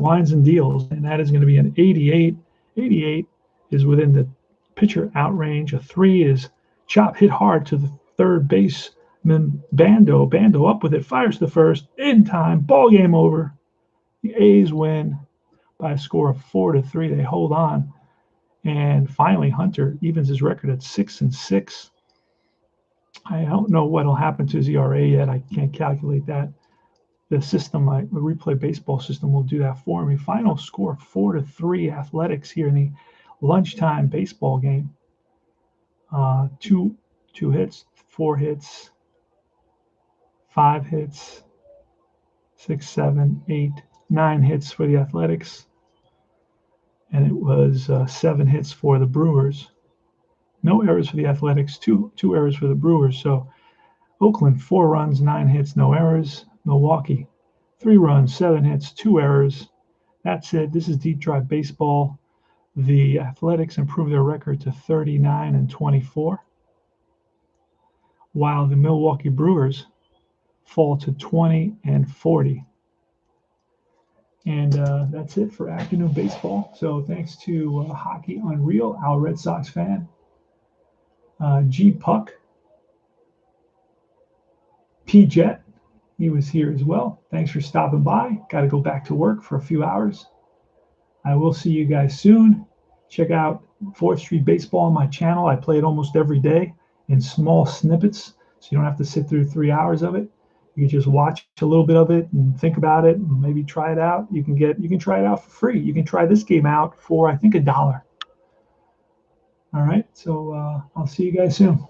Lines and deals, and that is going to be an 88. 88 is within the pitcher out range. A 3 is chop hit hard to the third baseman Bando. Bando up with it, fires to first in time. Ball game over. The A's win by a score of 4-3. They hold on, and finally Hunter evens his record at 6-6. I don't know what will happen to his ERA yet. I can't calculate that. The system, the replay baseball system, will do that for me. Final score 4-3 Athletics here in the lunchtime baseball game. 2 hits, 4 hits, 5 hits, 6, 7, 8, 9 hits for the Athletics, and it was 7 hits for the Brewers. No errors for the Athletics, two errors for the Brewers. So Oakland, 4 runs, 9 hits, no errors. Milwaukee, 3 runs, 7 hits, 2 errors. That's it. This is Deep Drive Baseball. The Athletics improved their record to 39-24, while the Milwaukee Brewers fall to 20-40. And that's it for afternoon baseball. So thanks to Hockey Unreal, our Red Sox fan, G Puck, P Jet, he was here as well. Thanks for stopping by. Got to go back to work for a few hours. I will see you guys soon. Check out 4th Street Baseball on my channel. I play it almost every day in small snippets, so you don't have to sit through 3 hours of it. You can just watch a little bit of it and think about it and maybe try it out. You can try it out for free. You can try this game out for, I think, $1. All right, so I'll see you guys soon.